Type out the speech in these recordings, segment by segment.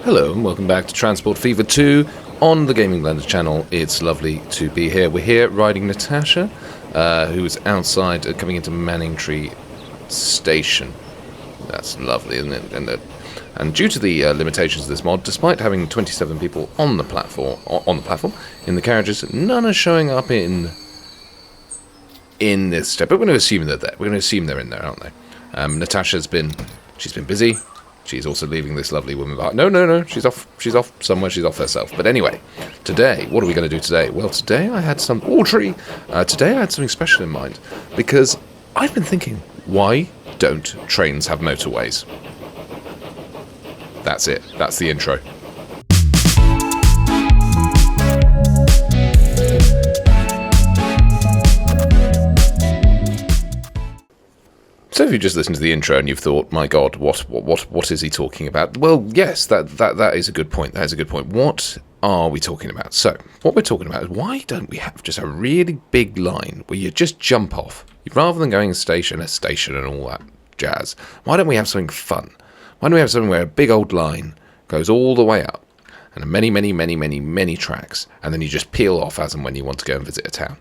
Hello and welcome back to Transport Fever 2 on the Gaming Blender channel. It's lovely to be here. We're here riding Natasha, who is outside coming into Manningtree Station. That's lovely, isn't it? And due to the limitations of this mod, despite having 27 people on the platform, in the carriages, none are showing up in this step. But we're going to assume they're there. We're going to assume they're in there, aren't they? Natasha's been busy. She's also leaving this lovely woman behind. No. She's off somewhere. She's off herself. But anyway, today, what are we going to do today? Well, today I had today I had something special in mind, because I've been thinking, why don't trains have motorways? That's it. That's the intro. So if you just listened to the intro and you've thought, my God, what is he talking about? Well, yes, that is a good point. That is a good point. What are we talking about? So, what we're talking about is, why don't we have just a really big line where you just jump off? Rather than going station and all that jazz, why don't we have something fun? Why don't we have something where a big old line goes all the way up, and many tracks, and then you just peel off as and when you want to go and visit a town?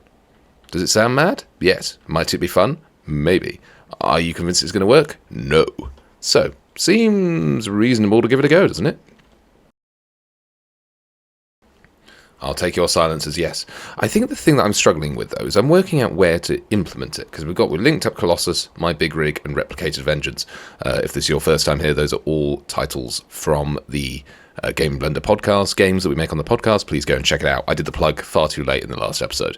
Does it sound mad? Yes. Might it be fun? Maybe. Are you convinced it's going to work? No. So, seems reasonable to give it a go, doesn't it? I'll take your silence as yes. I think the thing that I'm struggling with, though, is I'm working out where to implement it, because we've linked up Colossus, My Big Rig, and Replicated Vengeance. If this is your first time here, those are all titles from the Game Blender podcast, games that we make on the podcast. Please go and check it out. I did the plug far too late in the last episode,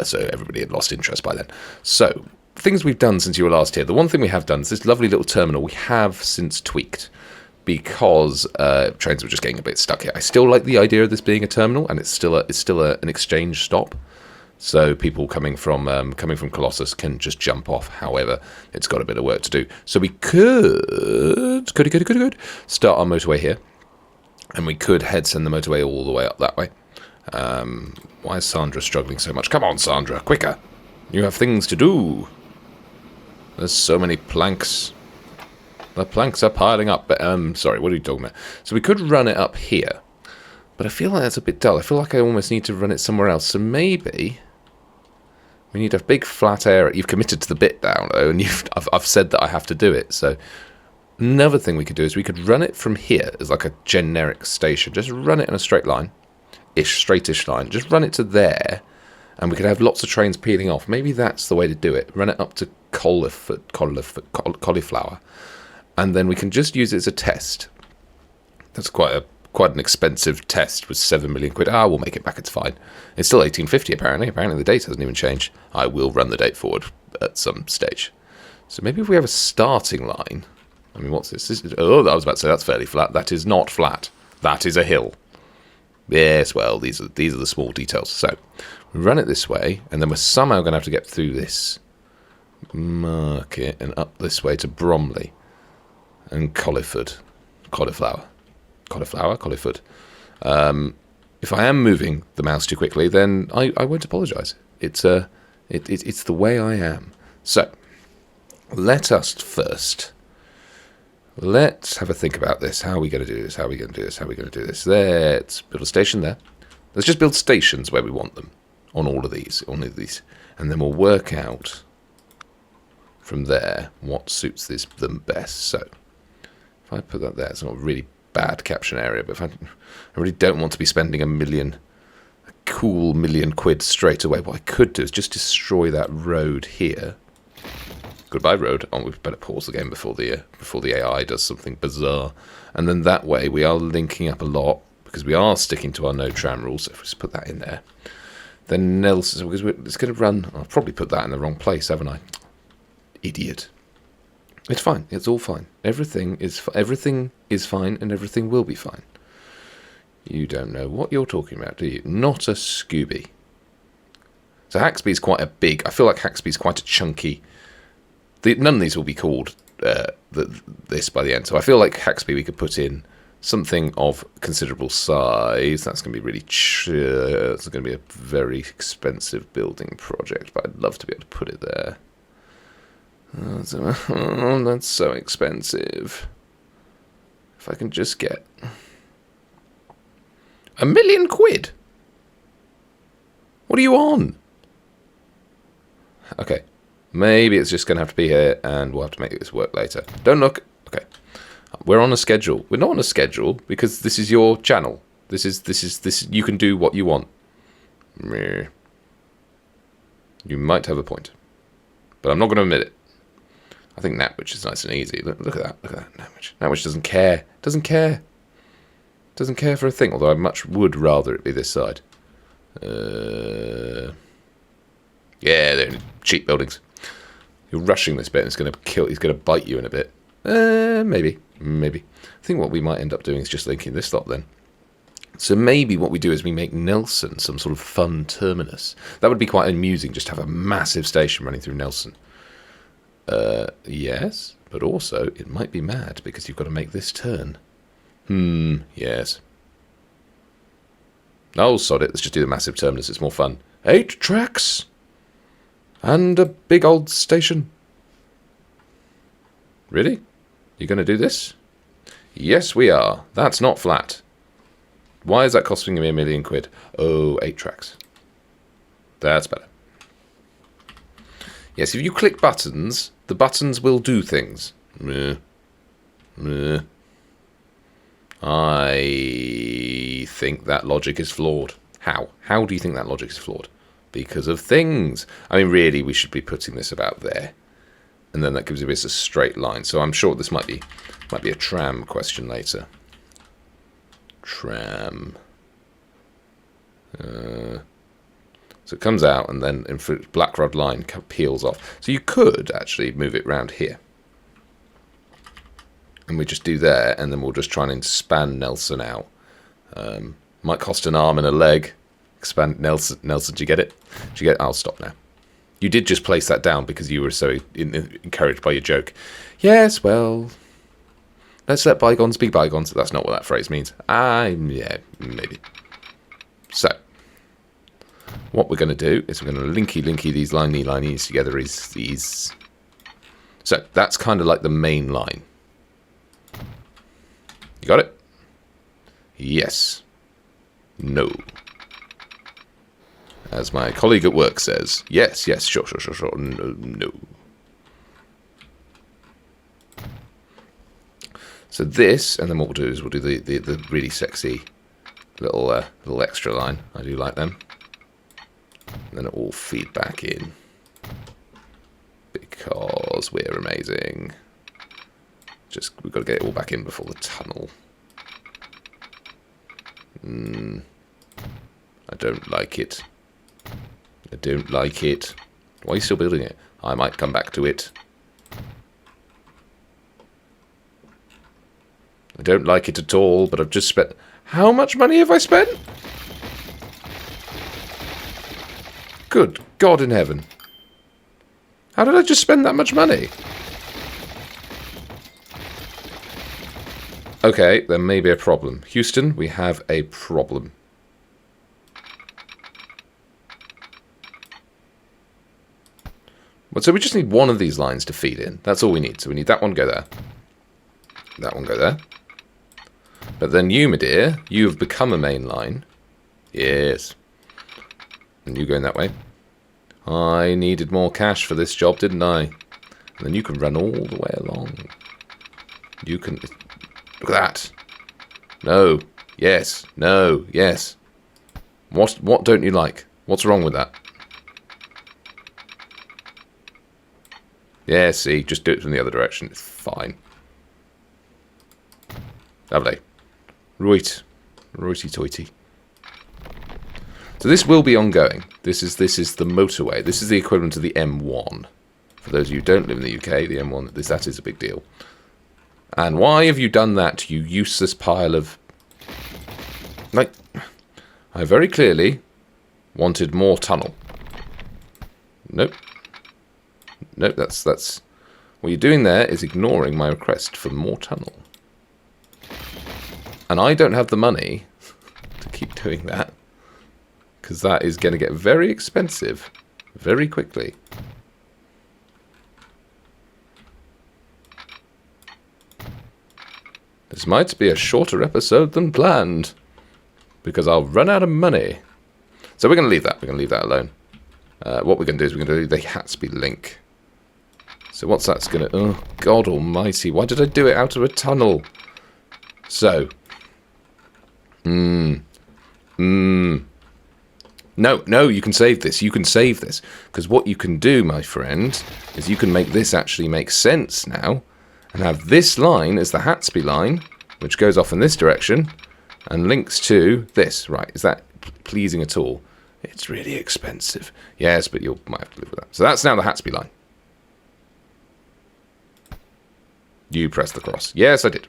so everybody had lost interest by then. So, things we've done since you were last here. The one thing we have done is this lovely little terminal we have since tweaked, because trains were just getting a bit stuck here. I still like the idea of this being a terminal, and it's still an exchange stop, so people coming from Colossus can just jump off. However, it's got a bit of work to do. So we could start our motorway here, and we could send the motorway all the way up that way. Why is Sandra struggling so much? Come on, Sandra, quicker! You have things to do. There's so many planks. The planks are piling up. But, sorry, what are you talking about? So we could run it up here, but I feel like that's a bit dull. I feel like I almost need to run it somewhere else. So maybe we need a big flat area. You've committed to the bit now, though, and I've said that I have to do it. So another thing we could do is we could run it from here as like a generic station. Just run it in a straight line, straightish line. Just run it to there. And we could have lots of trains peeling off. Maybe that's the way to do it. Run it up to cauliflower. And then we can just use it as a test. That's quite an expensive test with 7 million quid. We'll make it back, it's fine. It's still 1850 apparently. Apparently the date hasn't even changed. I will run the date forward at some stage. So maybe if we have a starting line. I mean, what's this? I was about to say that's fairly flat. That is not flat. That is a hill. Yes, well, these are the small details. So, we run it this way, and then we're somehow going to have to get through this market and up this way to Bromley and Colliford. Cauliflower. If I am moving the mouse too quickly, then I won't apologise. It's the way I am. So, let's have a think about this. How are we going to do this? Let's build a station there. Let's just build stations where we want them on all of these. And then we'll work out from there what suits them best. So, if I put that there, it's not a really bad caption area, but if I really don't want to be spending a cool million quid straight away, what I could do is just destroy that road here. Goodbye, road. We better pause the game before the AI does something bizarre. And then that way we are linking up a lot, because we are sticking to our no tram rules. So if we just put that in there, then Nelson, because it's going to run. I've probably put that in the wrong place, haven't I? Idiot. It's fine. It's all fine. Everything is fine, and everything will be fine. You don't know what you're talking about, do you? Not a Scooby. So Haxby's quite a big. I feel like Haxby's quite a chunky. None of these will be called this by the end. So I feel like Haxby we could put in something of considerable size. That's going to be really it's going to be a very expensive building project, but I'd love to be able to put it there. Oh, that's so expensive. If I can just get £1,000,000? What are you on? Okay. Maybe it's just going to have to be here, and we'll have to make this work later. Don't look. Okay. We're on a schedule. We're not on a schedule because this is your channel. This is. You can do what you want. Meh. You might have a point, but I'm not going to admit it. I think Natwich is nice and easy. Look at that. Look at that. Natwich. Natwich doesn't care. Doesn't care. Doesn't care for a thing. Although I much would rather it be this side. Yeah, they're cheap buildings. You're rushing this bit and it's going to kill. He's going to bite you in a bit. Maybe. I think what we might end up doing is just linking this lot then. So maybe what we do is we make Nelson some sort of fun terminus. That would be quite amusing, just to have a massive station running through Nelson. Yes, but also it might be mad because you've got to make this turn. Yes. Oh, sod it. Let's just do the massive terminus. It's more fun. 8 tracks and a big old station. Really? You're going to do this? Yes, we are. That's not flat. Why is that costing me £1,000,000? Oh, 8 tracks. That's better. Yes, if you click buttons, the buttons will do things. I think that logic is flawed. How? How do you think that logic is flawed? Because of things. I mean, really, we should be putting this about there. And then that gives us a straight line. So I'm sure this might be a tram question later. Tram. So it comes out and then in black rod line peels off. So you could actually move it round here. And we just do there, and then we'll just try and span Nelson out. Might cost an arm and a leg. Expand Nelson. Nelson, do you get it? Do you get it? I'll stop now. You did just place that down because you were so encouraged by your joke. Yes, well, let's let bygones be bygones. That's not what that phrase means. Yeah, maybe. So, what we're going to do is we're going to linky these liney together. So that's kind of like the main line. You got it? Yes. No. As my colleague at work says, yes, sure, no. So this, and then what we'll do is we'll do the really sexy little extra line. I do like them. And then it will feed back in. Because we're amazing. We've got to get it all back in before the tunnel. I don't like it. I don't like it. Why are you still building it? I might come back to it. I don't like it at all, but I've just spent... How much money have I spent? Good God in heaven. How did I just spend that much money? Okay, there may be a problem. Houston, we have a problem. So we just need one of these lines to feed in. That's all we need. So we need that one go there. That one go there. But then you, my dear, you have become a main line. Yes. And you going that way. I needed more cash for this job, didn't I? And then you can run all the way along. You can... Look at that. No. Yes. No. Yes. What don't you like? What's wrong with that? Yeah, see, just do it from the other direction. It's fine. Lovely. Right. Righty-toity. So this will be ongoing. This is the motorway. This is the equivalent to the M1. For those of you who don't live in the UK, the M1, that is a big deal. And why have you done that, you useless pile of... Like, I very clearly wanted more tunnel. Nope. Nope, that's... What you're doing there is ignoring my request for more tunnel. And I don't have the money to keep doing that. Because that is going to get very expensive very quickly. This might be a shorter episode than planned. because I'll run out of money. So we're going to leave that. We're going to leave that alone. What we're going to do is we're going to do the Hatsby link. So what's that's going to... Oh, God almighty. Why did I do it out of a tunnel? So. No, you can save this. You can save this. Because what you can do, my friend, is you can make this actually make sense now. And have this line as the Hatsby line, which goes off in this direction, and links to this. Right, is that pleasing at all? It's really expensive. Yes, but you might have to live with that. So that's now the Hatsby line. You press the cross. Yes, I did.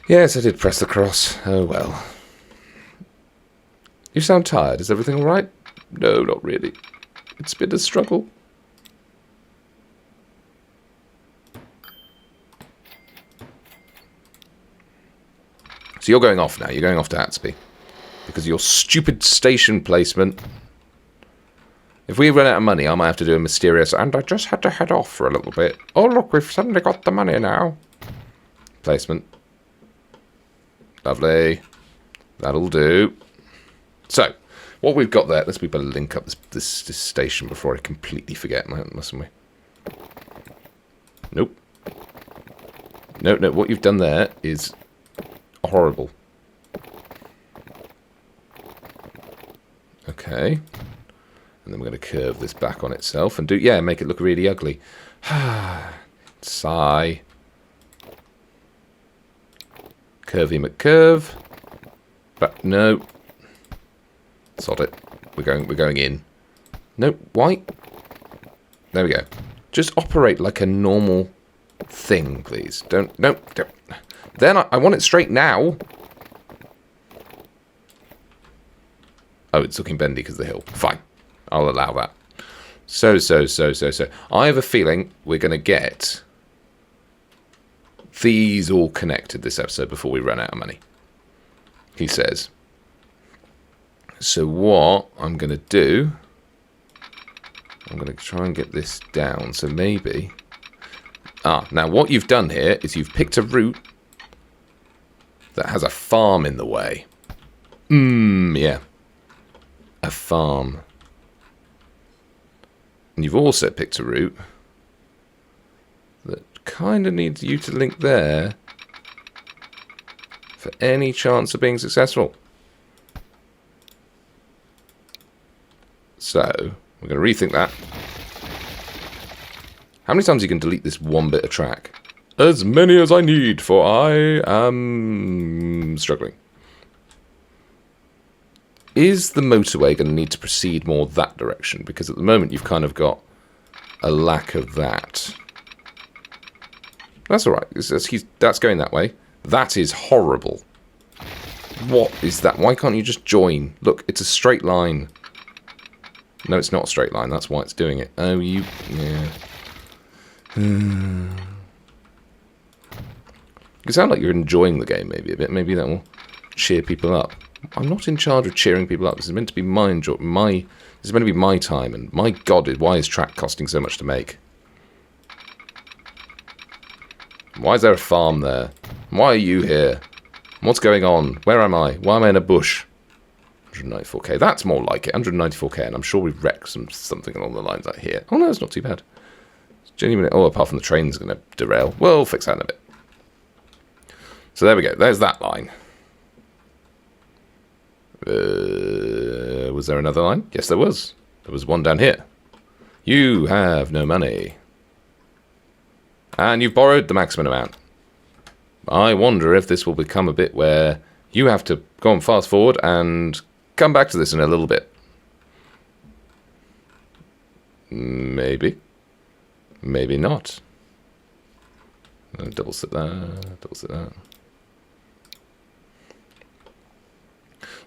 Yes, I did press the cross. Oh, well. You sound tired. Is everything all right? No, not really. It's been a struggle. So you're going off now. You're going off to Hatsby. Because of your stupid station placement. If we run out of money, I might have to do a mysterious, and I just had to head off for a little bit. Oh, look, we've suddenly got the money now. Placement. Lovely. That'll do. So, what we've got there, let's better link up this station before I completely forget, mustn't we? Nope. No, what you've done there is horrible. Okay. And then we're going to curve this back on itself and make it look really ugly. Sigh. Curvy McCurve. But no. Sod it. We're going in. No, why? There we go. Just operate like a normal thing, please. Don't. Then I want it straight now. Oh, it's looking bendy because of the hill. Fine. I'll allow that. So. I have a feeling we're going to get these all connected this episode before we run out of money. He says. So what I'm going to do, I'm going to try and get this down. So maybe... now what you've done here is you've picked a route that has a farm in the way. Yeah. A farm. And you've also picked a route that kind of needs you to link there for any chance of being successful. So, we're going to rethink that. How many times you can delete this one bit of track? As many as I need, for I am struggling. Is the motorway going to need to proceed more that direction? Because at the moment you've kind of got a lack of that. That's alright. That's going that way. That is horrible. What is that? Why can't you just join? Look, it's a straight line. No, it's not a straight line. That's why it's doing it. Oh, you... Yeah. You sound like you're enjoying the game maybe a bit. Maybe that will cheer people up. I'm not in charge of cheering people up. This is meant to be this is meant to be my time, and my God, why is track costing so much to make? Why is there a farm there? Why are you here? What's going on? Where am I? Why am I in a bush? 194k. That's more like it. 194k, and I'm sure we've wrecked something along the lines out here. Oh no, it's not too bad. It's genuinely. Oh, apart from the train's going to derail. We'll fix that in a bit. So there we go. There's that line. Was there another line? Yes, there was. There was one down here. You have no money. And you've borrowed the maximum amount. I wonder if this will become a bit where you have to go on fast forward and come back to this in a little bit. Maybe. Maybe not. Double sit that. Double sit that.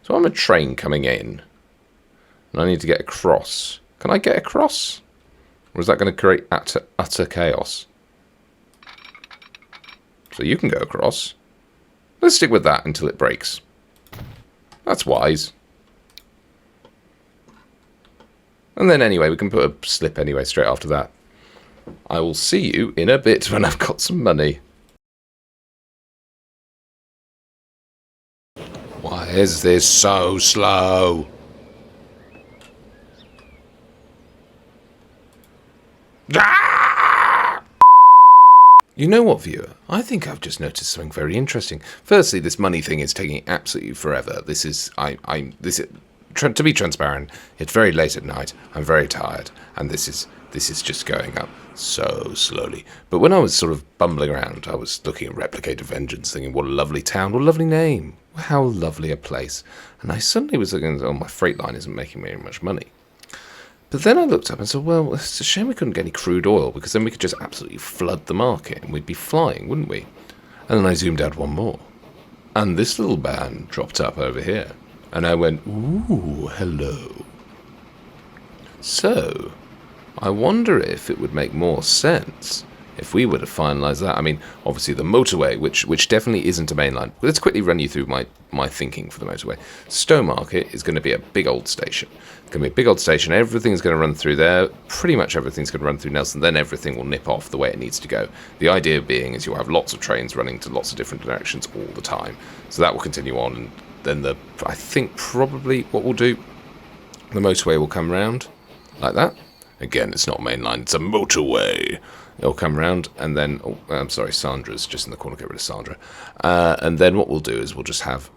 So I'm a train coming in. And I need to get across. Can I get across? Or is that going to create utter chaos? So you can go across. Let's stick with that until it breaks. That's wise. And then anyway, we can put a slip anyway straight after that. I will see you in a bit when I've got some money. Why is this so slow? Ah! You know what, viewer? I think I've just noticed something very interesting. Firstly, this money thing is taking absolutely forever. This is, to be transparent, it's very late at night. I'm very tired, and this is just going up so slowly. But when I was sort of bumbling around, I was looking at Replicated Vengeance, thinking, what a lovely town, what a lovely name, how lovely a place. And I suddenly was looking, oh, my freight line isn't making me very much money. But then I looked up and said, well, it's a shame we couldn't get any crude oil, because then we could just absolutely flood the market and we'd be flying, wouldn't we? And then I zoomed out one more. And this little band dropped up over here. And I went, ooh, hello. So, I wonder if it would make more sense if we were to finalise that. I mean, obviously the motorway, which definitely isn't a main line. Let's quickly run you through my thinking for the motorway. Stowmarket is going to be a big old station. It's going to be a big old station. Everything's going to run through there. Pretty much everything's going to run through Nelson. Then everything will nip off the way it needs to go. The idea being is you'll have lots of trains running to lots of different directions all the time. So that will continue on. And then I think probably what we'll do, the motorway will come round like that. Again, it's not a main line, it's a motorway. It'll come round, and then... Oh, I'm sorry, Sandra's just in the corner. Get rid of Sandra. And then what we'll do is we'll just have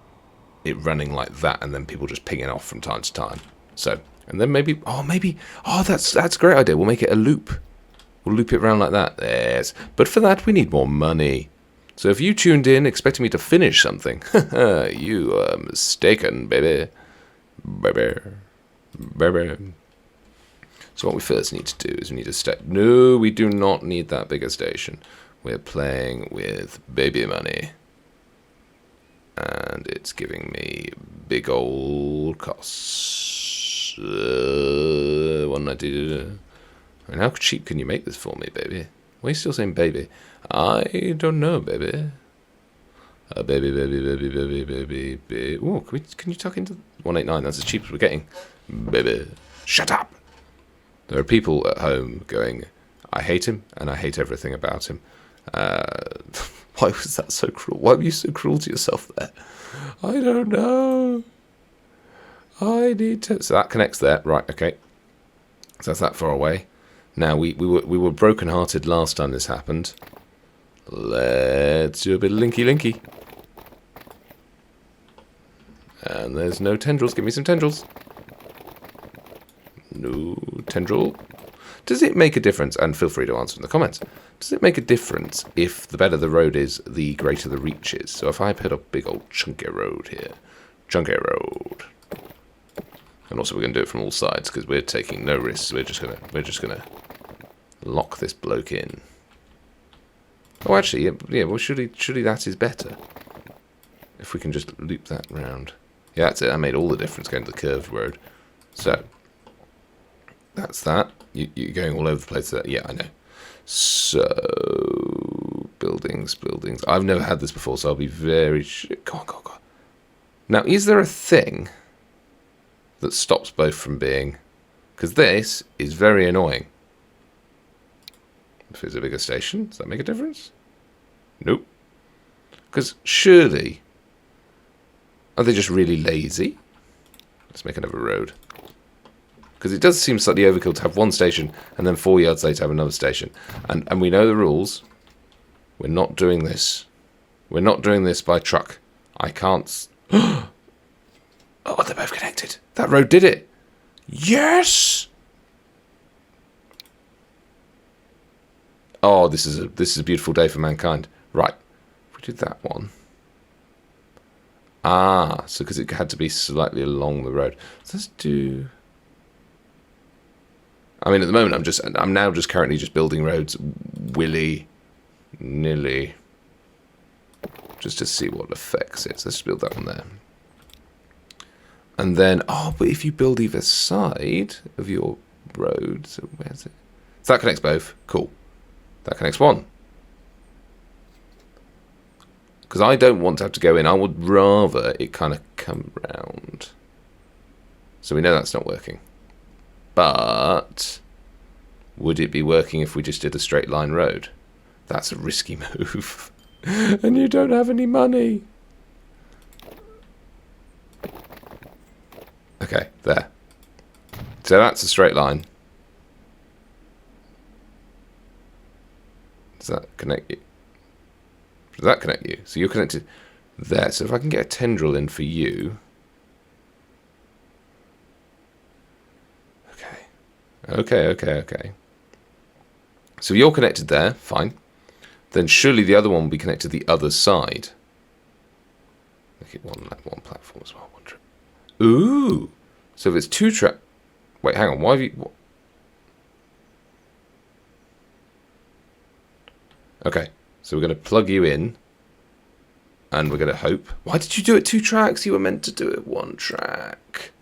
it running like that, and then people just pinging off from time to time. So, and then maybe... Oh, that's a great idea. We'll make it a loop. We'll loop it around like that. Yes. But for that, we need more money. So if you tuned in expecting me to finish something, you are mistaken, baby. Baby. So what we first need to do is we need to start... No, we do not need that bigger station. We're playing with baby money. And it's giving me big old costs. 190. I mean, how cheap can you make this for me, baby? Why are you still saying baby? I don't know, baby. Baby. Ooh, can you tuck into 189? That's as cheap as we're getting. Baby. Shut up! There are people at home going, I hate him, and I hate everything about him. Why was that so cruel? Why were you so cruel to yourself there? I don't know. I need to... So that connects there. Right, okay. So that's that far away. Now, we were broken-hearted last time this happened. Let's do a bit of linky-linky. And there's no tendrils. Give me some tendrils. No tendril. Does it make a difference? And feel free to answer in the comments. Does it make a difference if the better the road is, the greater the reach is? So if I put a big old chunky road here. Chunky road. And also we're going to do it from all sides because we're taking no risks. We're just gonna lock this bloke in. Oh, actually, yeah. Well, surely that is better. If we can just loop that round. Yeah, that's it. I made all the difference going to the curved road. So that's that. You're going all over the place there. Yeah, I know. So buildings. I've never had this before, so I'll be very... Go on. Now, is there a thing that stops both from being... Because this is very annoying. If it's a bigger station, does that make a difference? Nope. Because surely... Are they just really lazy? Let's make another road. Because it does seem slightly overkill to have one station and then 4 yards later have another station. And we know the rules. We're not doing this. We're not doing this by truck. I can't... Oh, they're both connected. That road did it. Yes! Oh, this is a beautiful day for mankind. Right. If we did that one... Ah, so because it had to be slightly along the road. So let's do... I mean, at the moment, I'm now just currently just building roads willy-nilly. Just to see what affects it. So let's build that one there. And then, oh, but if you build either side of your road, so where's it? So that connects both. Cool. That connects one. Because I don't want to have to go in. I would rather it kind of come round. So we know that's not working. But would it be working if we just did a straight line road? That's a risky move. And you don't have any money. Okay, there. So that's a straight line. Does that connect you? Does that connect you? So you're connected there. So if I can get a tendril in for you. Okay. So you're connected there, fine. Then surely the other one will be connected to the other side. Make it one platform as well. One trip. Ooh. So if it's two track. Wait, hang on. Why have you? What? Okay. So we're going to plug you in. And we're going to hope. Why did you do it 2 tracks? You were meant to do it 1 track.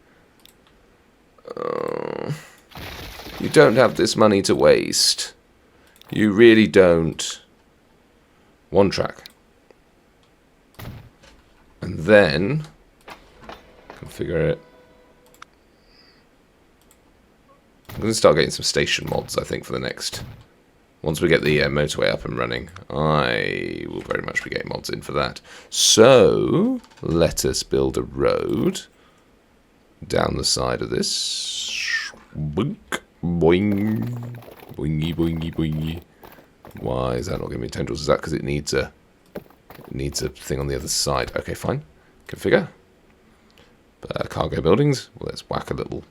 You don't have this money to waste. You really don't. 1 track. And then configure it. I'm going to start getting some station mods, I think, for the next. Once we get the motorway up and running, I will very much be getting mods in for that. So, let us build a road down the side of this. Boink, boing, boingy, boingy, boingy. Why is that not giving me tendrils? Is that because it needs a thing on the other side? Okay, fine. Configure. Cargo buildings. Well, let's whack a little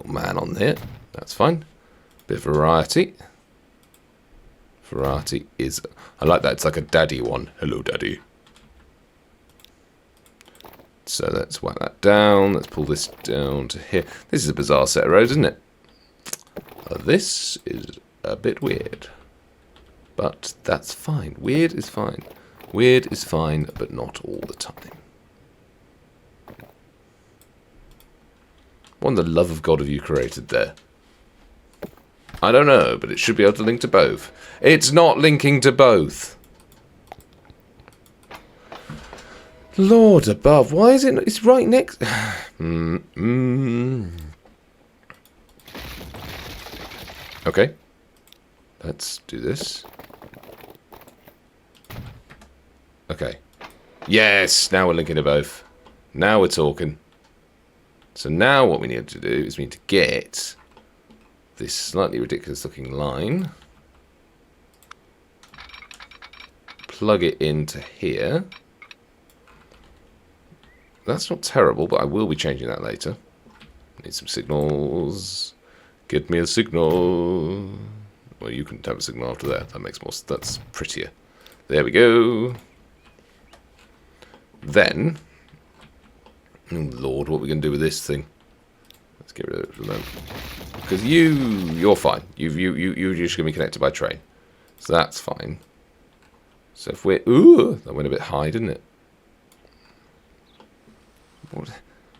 man on there. That's fine. Bit of variety. Variety is... I like that. It's like a daddy one. Hello, daddy. So let's whack that down. Let's pull this down to here. This is a bizarre set of roads, isn't it? This is a bit weird. But that's fine. Weird is fine. Weird is fine, but not all the time. What in the love of God have you created there? I don't know, but it should be able to link to both. It's not linking to both. Lord above, why is it... It's right next... Okay. Let's do this. Okay. Yes, now we're linking to both. Now we're talking. So now what we need to do is we need to get... this slightly ridiculous looking line, plug it into here. That's not terrible, but I will be changing that later. Need some signals. Get me a signal. Well, you can have a signal after that. That makes more. That's prettier. There we go. Then, oh Lord, what are we going to do with this thing? Let's get rid of it for the moment. Because you're fine. You're just going to be connected by train. So that's fine. So if we're... Ooh, that went a bit high, didn't it? What?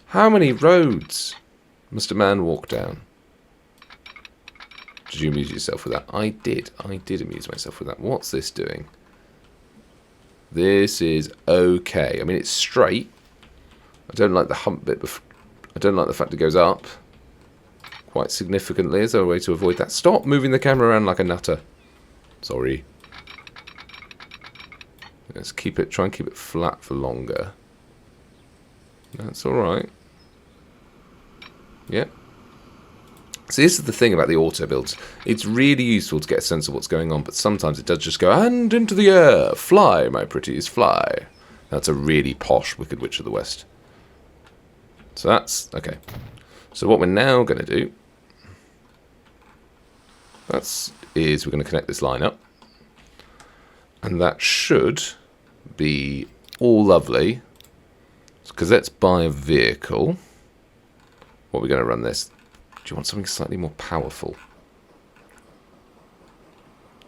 How many roads must a man walk down? Did you amuse yourself with that? I did. I did amuse myself with that. What's this doing? This is okay. I mean, it's straight. I don't like the hump bit. I don't like the fact it goes up quite significantly. Is there a way to avoid that? Stop moving the camera around like a nutter. Sorry. Let's keep it. Try and keep it flat for longer. That's all right. Yeah. So this is the thing about the auto builds. It's really useful to get a sense of what's going on, but sometimes it does just go, and into the air, fly, my pretties, fly. That's a really posh Wicked Witch of the West. So that's, okay. So what we're now going to do, is we're going to connect this line up. And that should be all lovely. Because let's buy a vehicle. What are we going to run this? Do you want something slightly more powerful?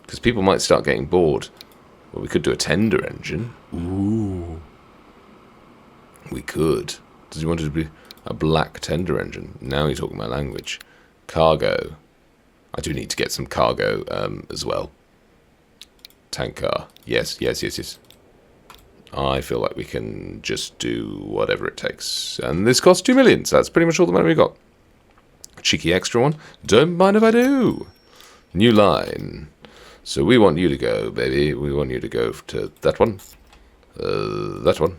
Because people might start getting bored. Well, we could do a tender engine. Ooh. We could. Does you want it to be a black tender engine? Now you're talking my language. Cargo. I do need to get some cargo as well. Tank car. Yes. I feel like we can just do whatever it takes. And this costs 2 million, so that's pretty much all the money we got. Cheeky extra one. Don't mind if I do. New line. So we want you to go, baby. We want you to go to that one. That one.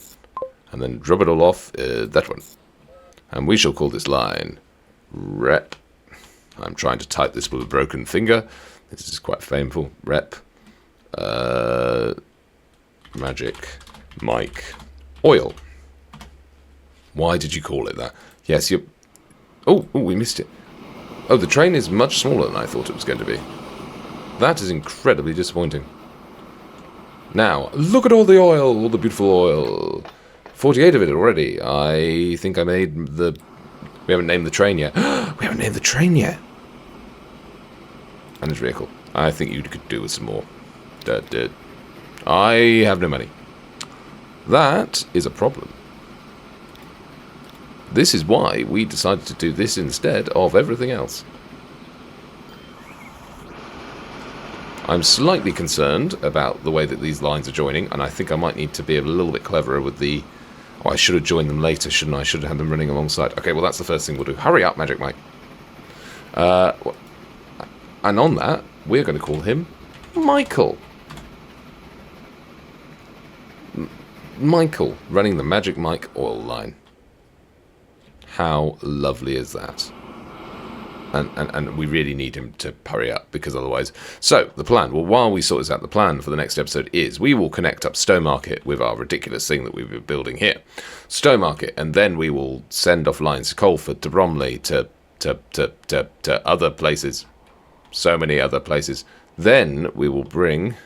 And then drop it all off that one. And we shall call this line Rep. I'm trying to type this with a broken finger. This is quite painful. Rep. Magic Mike Oil. Why did you call it that? Yes, you... Oh, we missed it. Oh, the train is much smaller than I thought it was going to be. That is incredibly disappointing. Now, look at all the oil, all the beautiful oil. 48 of it already. I think I made the... We haven't named the train yet. We haven't named the train yet. And its vehicle. I think you could do with some more. I have no money. That is a problem. This is why we decided to do this instead of everything else. I'm slightly concerned about the way that these lines are joining, and I think I might need to be a little bit cleverer with the... Oh, I should have joined them later, shouldn't I? I should have had them running alongside. Okay, well, that's the first thing we'll do. Hurry up, Magic Mike. And on that, we're going to call him Michael. Michael, running the Magic Mike oil line. How lovely is that? And we really need him to hurry up, because otherwise... So, the plan. Well, while we sort this out, the plan for the next episode is we will connect up Stowmarket with our ridiculous thing that we've been building here. Stowmarket, and then we will send off lines to Colford, to Bromley, to other places. So many other places. Then we will bring...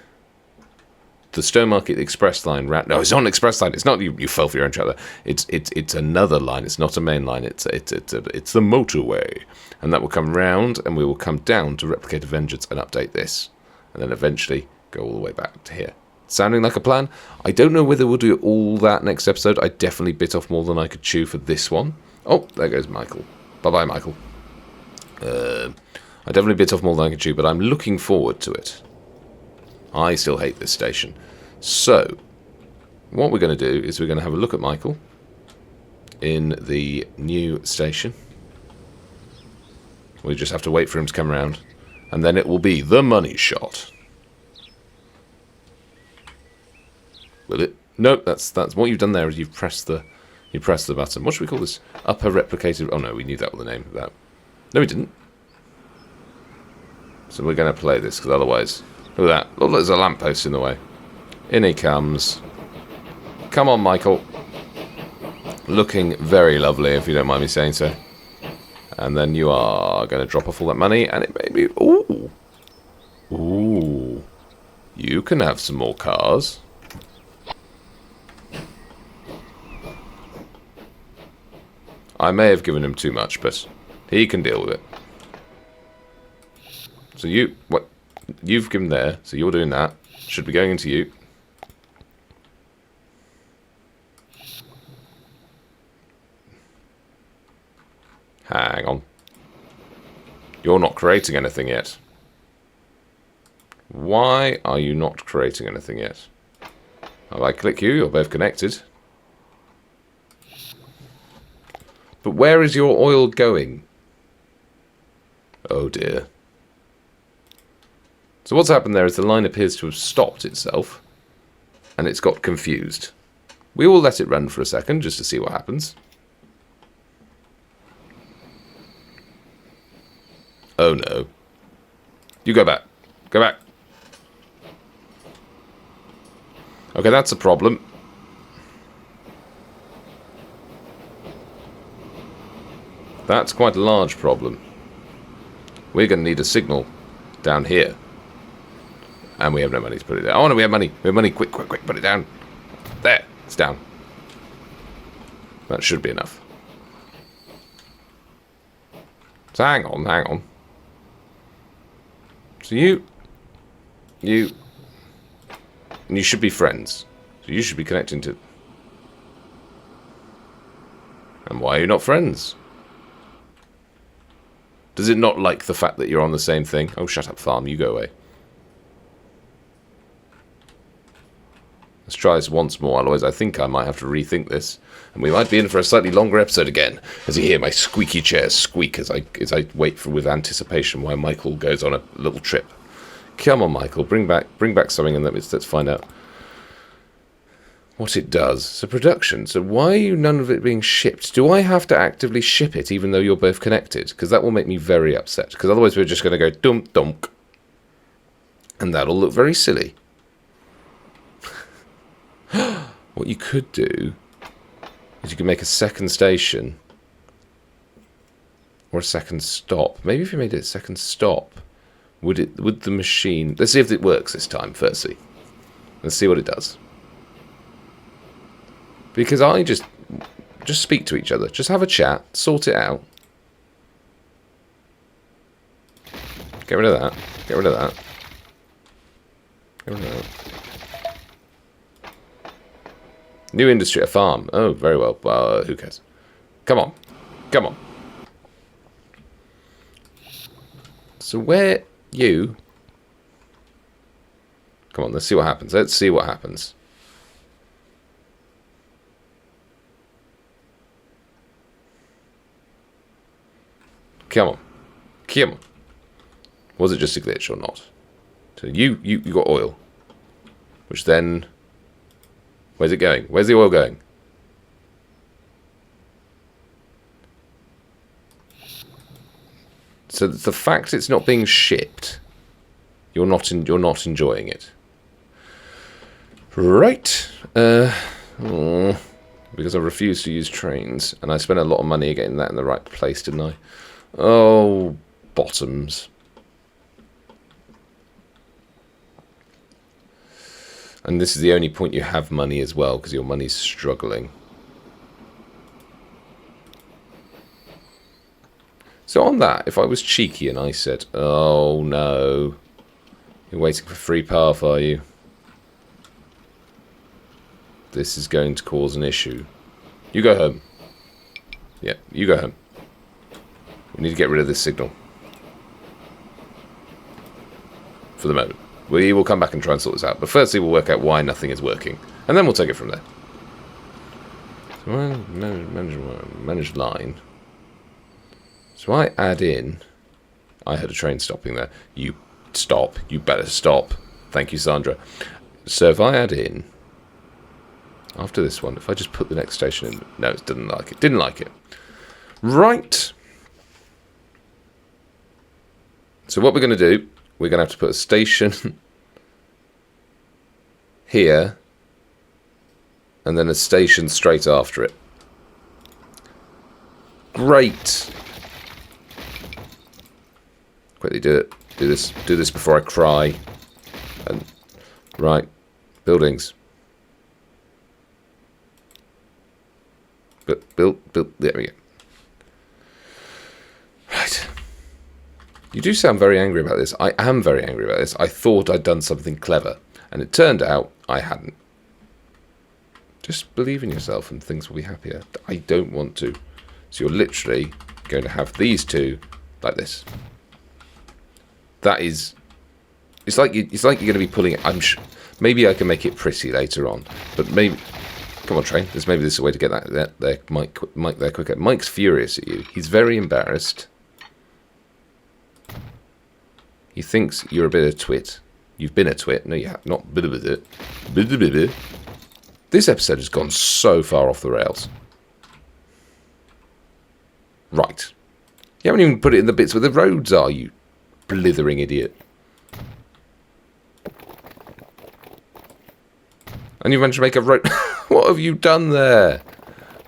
the Stowmarket Express line round. No, it's not an express line. It's not. You fell for your own trap there. It's another line. It's not a main line. It's the motorway, and that will come round, and we will come down to Replicator Vengeance and update this, and then eventually go all the way back to here. Sounding like a plan? I don't know whether we'll do all that next episode. I definitely bit off more than I could chew for this one. Oh, there goes Michael. Bye bye, Michael. I definitely bit off more than I could chew, but I'm looking forward to it. I still hate this station. So, what we're going to do is we're going to have a look at Michael in the new station. We just have to wait for him to come around, and then it will be the money shot. Will it? No, that's what you've done there is you've pressed the button. What should we call this? Upper replicated... Oh no, we knew that was the name of that. No, we didn't. So we're going to play this, because otherwise... Look at that. Look, there's a lamppost in the way. In he comes. Come on, Michael. Looking very lovely, if you don't mind me saying so. And then you are going to drop off all that money, and it may be... Ooh. Ooh. You can have some more cars. I may have given him too much, but he can deal with it. So you... What? You've given there, so you're doing that. Should be going into you. Hang on. You're not creating anything yet. Why are you not creating anything yet? If I click you, you're both connected. But where is your oil going? Oh dear. So what's happened there is the line appears to have stopped itself, and it's got confused. We will let it run for a second, just to see what happens. Oh no. You go back. Go back. Okay, that's a problem. That's quite a large problem. We're going to need a signal down here. And we have no money to put it down. Oh no, we have money. We have money. Quick, quick, quick. Put it down. There. It's down. That should be enough. So hang on, hang on. So you should be friends. So you should be connecting to... And why are you not friends? Does it not like the fact that you're on the same thing? Oh, shut up, farm. You go away. Let's try this once more, otherwise I think I might have to rethink this. And we might be in for a slightly longer episode again, as you hear my squeaky chair squeak as I wait for with anticipation while Michael goes on a little trip. Come on, Michael, bring back something, and let's find out what it does. So production. So why are you none of it being shipped? Do I have to actively ship it even though you're both connected? Because that will make me very upset. Because otherwise we're just going to go dump dunk. And that'll look very silly. What you could do is you could make a second station. Or a second stop. Maybe if you made it a second stop, would the machine... Let's see if it works this time, firstly. Let's see what it does. Because I just speak to each other. Just have a chat. Sort it out. Get rid of that. Get rid of that. Get rid of that. New industry, a farm. Oh, very well. Well, who cares? Come on. Come on. So where you... Come on, let's see what happens. Let's see what happens. Come on. Come on. Was it just a glitch or not? So you got oil. Which then... Where's it going? Where's the oil going? So the fact it's not being shipped, you're not enjoying it, right? Because I refuse to use trains, and I spent a lot of money getting that in the right place, didn't I? Oh, bottoms. And this is the only point you have money as well, because your money's struggling. So on that, if I was cheeky and I said, oh no, you're waiting for free path, are you? This is going to cause an issue. You go home. Yeah, you go home. We need to get rid of this signal. For the moment. We will come back and try and sort this out. But firstly, we'll work out why nothing is working. And then we'll take it from there. So manage line. So I add in... I heard a train stopping there. You stop. You better stop. Thank you, Sandra. So if I add in... After this one, if I just put the next station in... No, it didn't like it. Didn't like it. Right. So what we're going to do... We're going to have to put a station... here. And then a station straight after it. Great. Quickly do it. Do this before I cry. And right. Buildings. Build. There we go. Right. You do sound very angry about this. I am very angry about this. I thought I'd done something clever. And it turned out I hadn't. Just believe in yourself and things will be happier. I don't want to. So you're literally going to have these two like this. That is... It's like you're going to be pulling it... maybe I can make it pretty later on. But maybe... Come on, Train. Maybe this is a way to get that there, Mike there quicker. Mike's furious at you. He's very embarrassed. He thinks you're a bit of a twit. You've been a twit. No, you have not. This episode has gone so far off the rails. Right. You haven't even put it in the bits where the roads are, you blithering idiot. And you managed to make a road... What have you done there?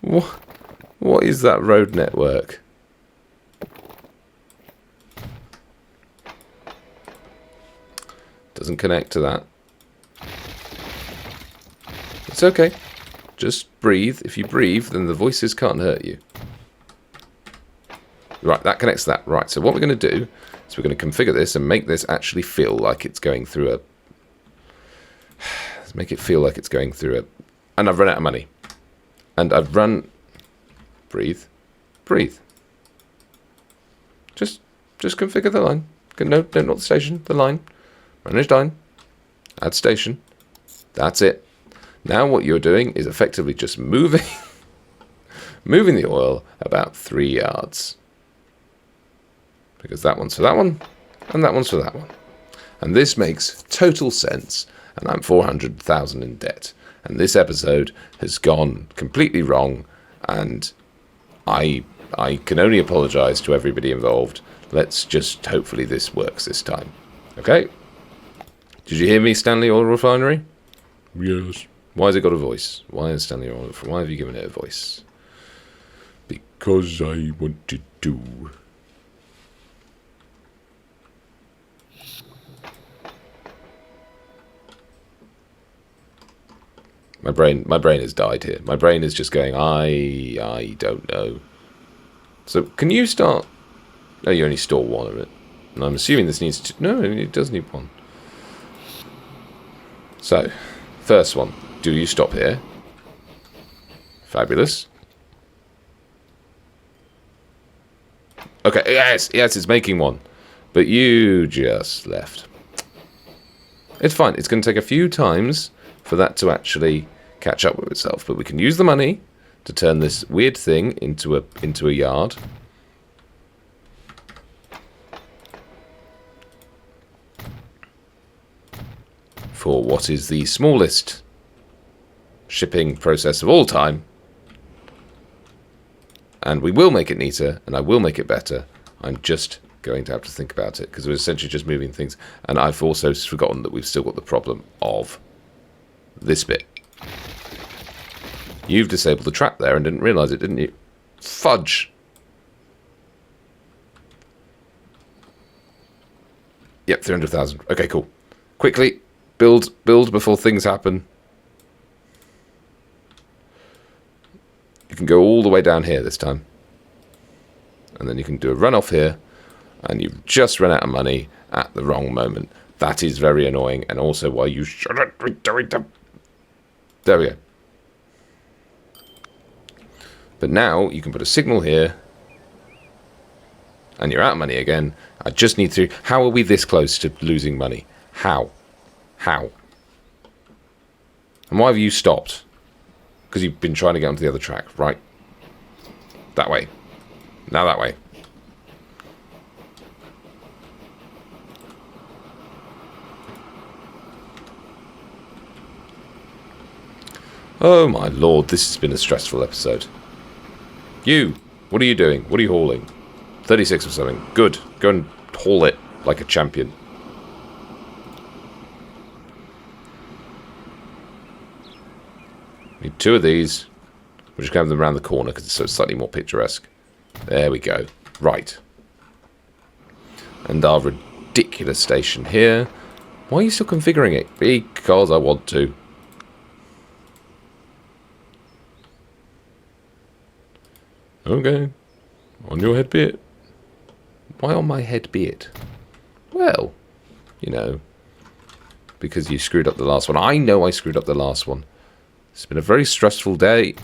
What is that road network? Doesn't connect to that. It's okay. Just breathe. If you breathe, then the voices can't hurt you. Right, that connects to that. Right, so what we're going to do is we're going to configure this and make this actually feel like it's going through a... Let's make it feel like it's going through a... And I've run out of money. And I've run... Breathe. Breathe. Just configure the line. No, not the station. The line. Manage line. Add station. That's it. Now what you're doing is effectively just moving... moving the oil about 3 yards. Because that one's for that one. And that one's for that one. And this makes total sense. And I'm 400,000 in debt. and this episode has gone completely wrong, and I can only apologise to everybody involved. Let's just hopefully this works this time. Okay? Did you hear me, Stanley Oil Refinery? Yes. Why has it got a voice? Why is Stanley Oil? Why have you given it a voice? Because I wanted to. My brain has died here. My brain is just going, I don't know. So, can you start... No, you only store one of it. And I'm assuming this needs to... No, it does need one. So, first one. Do you stop here? Fabulous. Okay, yes, it's making one. But you just left. It's fine. It's going to take a few times for that to actually catch up with itself. But we can use the money to turn this weird thing into a yard. For what is the smallest shipping process of all time. And we will make it neater, and I will make it better. I'm just going to have to think about it, because we're essentially just moving things. And I've also forgotten that we've still got the problem of this bit. You've disabled the trap there and didn't realise it, didn't you? Fudge! Yep, 300,000. Okay, cool. Quickly, build before things happen. You can go all the way down here this time. And then you can do a run off here. And you've just run out of money at the wrong moment. That is very annoying. And also why you shouldn't be doing them. There we go. But now you can put a signal here. And you're out of money again. I just need to... How are we this close to losing money? How? How? And why have you stopped? Because you've been trying to get onto the other track. Right. That way. Now that way. Oh my lord, this has been a stressful episode. You! What are you doing? What are you hauling? 36 or something. Good. Go and haul it like a champion. Need 2 of these. We're just going to have them around the corner because it's so slightly more picturesque. There we go. Right. And our ridiculous station here. Why are you still configuring it? Because I want to. Okay. On your head be it. Why on my head be it? Well, you know, because you screwed up the last one. I know I screwed up the last one. It's been a very stressful day.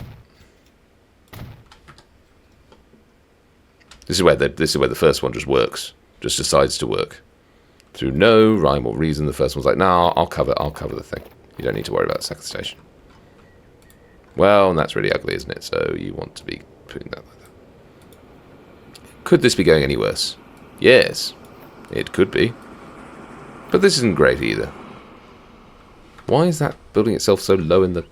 This is where the first one just works. Just decides to work. Through no rhyme or reason, the first one's like, nah, I'll cover the thing. You don't need to worry about the second station. Well, and that's really ugly, isn't it? So you want to be putting that like that. Could this be going any worse? Yes, it could be. But this isn't great either. Why is that building itself so low in the...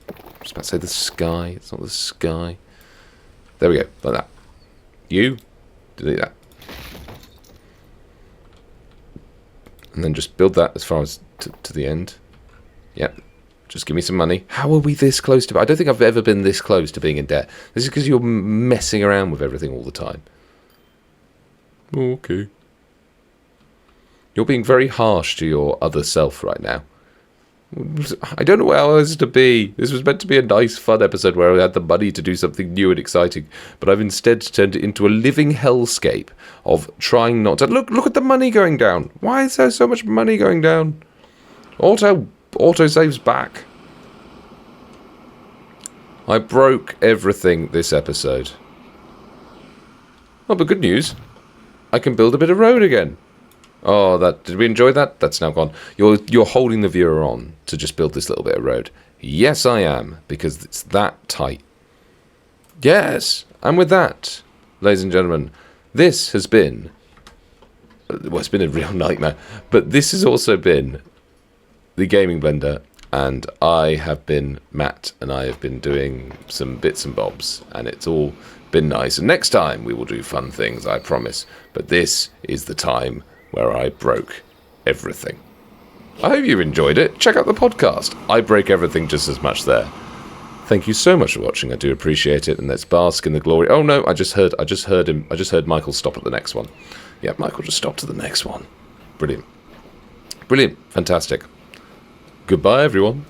I was about to say the sky. It's not the sky. There we go, like that. You, delete that. And then just build that as far as to the end. Yep. Just give me some money. How are we this close to... I don't think I've ever been this close to being in debt. This is because you're messing around with everything all the time. Okay. You're being very harsh to your other self right now. I don't know where else to be. This was meant to be a nice, fun episode where I had the money to do something new and exciting, but I've instead turned it into a living hellscape of trying not to... Look at the money going down. Why is there so much money going down? Auto saves back. I broke everything this episode. Oh, but good news. I can build a bit of road again. Oh, did we enjoy that? That's now gone. You're holding the viewer on to just build this little bit of road. Yes, I am, because it's that tight. Yes, and with that, ladies and gentlemen, this has been... Well, it's been a real nightmare, but this has also been the Gaming Blender, and I have been Matt, and I have been doing some bits and bobs, and it's all been nice. And next time we will do fun things, I promise. But this is the time where I broke everything. I hope you enjoyed it. Check out the podcast. I break everything just as much there. Thank you so much for watching. I do appreciate it, and let's bask in the glory. Oh no, I just heard Michael stop at the next one. Yeah, Michael just stopped at the next one. Brilliant. Brilliant. Fantastic. Goodbye, everyone.